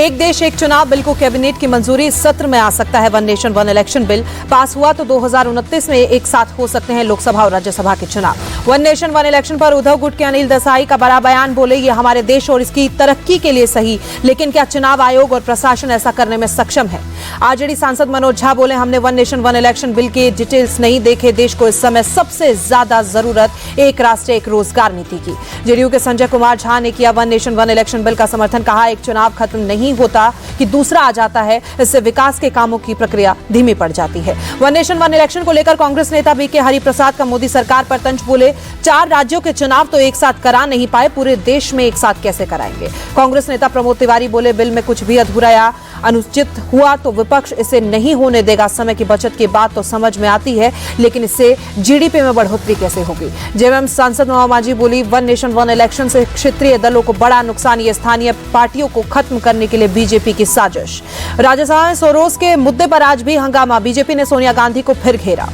एक देश एक चुनाव बिल को कैबिनेट की मंजूरी। इस सत्र में आ सकता है one nation one election bill. Pass हुआ तो 2029 में एक साथ हो सकते हैं लोकसभा और राज्यसभा के चुनाव। वन नेशन वन इलेक्शन पर उद्धव गुट के अनिल देसाई का बड़ा बयान। बोले ये हमारे देश और इसकी तरक्की के लिए सही, लेकिन क्या चुनाव आयोग और प्रशासन ऐसा करने में सक्षम है? आरजेडी सांसद मनोज झा बोले हमने one nation one election bill के डिटेल्स नहीं देखे। देश को इस समय सबसे ज्यादा जरूरत एक राष्ट्र एक रोजगार नीति की। जेडीयू के संजय कुमार झा ने किया one nation one election bill का समर्थन। कहा एक चुनाव खत्म नहीं होता कि दूसरा आ जाता है, इससे विकास के कामों की प्रक्रिया धीमी पड़ जाती है। वन नेशन वन इलेक्शन को लेकर कांग्रेस नेता बीके हरिप्रसाद का मोदी सरकार पर तंज। बोले 4 राज्यों के चुनाव तो एक साथ करा नहीं पाए, पूरे देश में एक साथ कैसे कराएंगे? कांग्रेस नेता प्रमोद तिवारी बोले बिल में कुछ भी अधूरा या अनुचित हुआ तो विपक्ष इसे नहीं होने देगा। समय की बचत की बात तो समझ में आती है, लेकिन इससे जीडीपी में बढ़ोतरी कैसे होगी? जेएमएम सांसद नवाब मांझी बोली वन नेशन वन इलेक्शन से क्षेत्रीय दलों को बड़ा नुकसान, ये स्थानीय पार्टियों को खत्म करने के लिए बीजेपी की साजिश। राज्यसभा में सोरोस के मुद्दे पर आज भी हंगामा। बीजेपी ने सोनिया गांधी को फिर घेरा।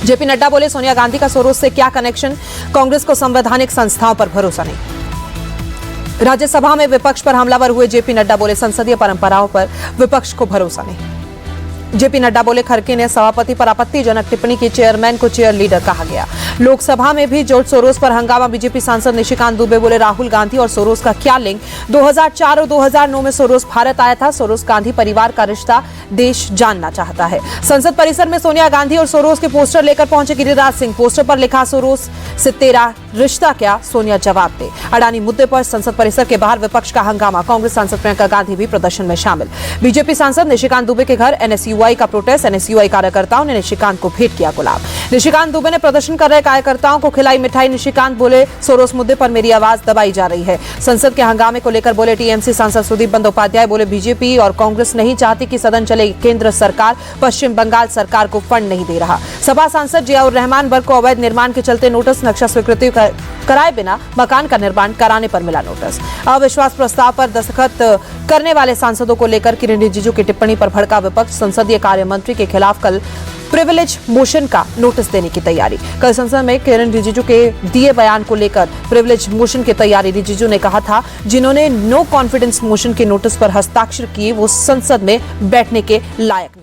जेपी नड्डा बोले सोनिया गांधी का सोरोस से क्या कनेक्शन? कांग्रेस को संवैधानिक संस्थाओं पर भरोसा नहीं। राज्यसभा में विपक्ष पर हमलावर हुए जेपी नड्डा। बोले संसदीय परंपराओं पर विपक्ष को भरोसा नहीं। जेपी नड्डा बोले खड़गे ने सभापति पर आपत्तिजनक टिप्पणी की, चेयरमैन को चेयर लीडर कहा गया। लोकसभा में भी जॉर्ज सोरोस पर हंगामा। बीजेपी सांसद निशिकांत दुबे बोले राहुल गांधी और सोरोस का क्या लिंक? 2004 और 2009 में सोरोस भारत आया था। सोरोस गांधी परिवार का रिश्ता देश जानना चाहता है। संसद परिसर में सोनिया गांधी और सोरोस के पोस्टर लेकर पहुंचे गिरिराज सिंह। पोस्टर पर लिखा सोरोस से तेरा रिश्ता क्या? सोनिया जवाब दे। अडानी मुद्दे पर संसद परिसर के बाहर विपक्ष का हंगामा। कांग्रेस सांसद प्रियंका गांधी भी प्रदर्शन में शामिल। बीजेपी सांसद निशिकांत दुबे के घर एनएसयूआई का प्रोटेस्ट। एनएसयूआई कार्यकर्ताओं ने निशिकांत को भेंट किया गुलाब। निशिकांत दुबे ने प्रदर्शन कर रहे कार्यकर्ताओं को खिलाई मिठाई। निशिकांत बोले सोरोस मुद्दे पर मेरी आवाज दबाई जा रही है। संसद के हंगामे को लेकर बोले टीएमसी सांसद सुदीप बंदोपाध्याय। बोले बीजेपी और कांग्रेस नहीं चाहती कि सदन चले। केंद्र सरकार पश्चिम बंगाल सरकार को फंड नहीं दे रहा। सपा सांसद जियाउर रहमान वर्ग को अवैध निर्माण के चलते नोटिस। नक्शा स्वीकृति कराए बिना मकान का निर्माण कराने पर मिला नोटिस। अविश्वास प्रस्ताव पर दस्तखत करने वाले सांसदों को लेकर किरण रिजिजू की टिप्पणी पर भड़का विपक्ष। संसदीय कार्य मंत्री के खिलाफ कल प्रिविलेज मोशन का नोटिस देने की तैयारी। कल संसद में किरण रिजिजू के दिए बयान को लेकर प्रिविलेज मोशन की तैयारी। रिजिजू ने कहा था जिन्होंने नो कॉन्फिडेंस मोशन के नोटिस पर हस्ताक्षर किए वो संसद में बैठने के लायक नहीं।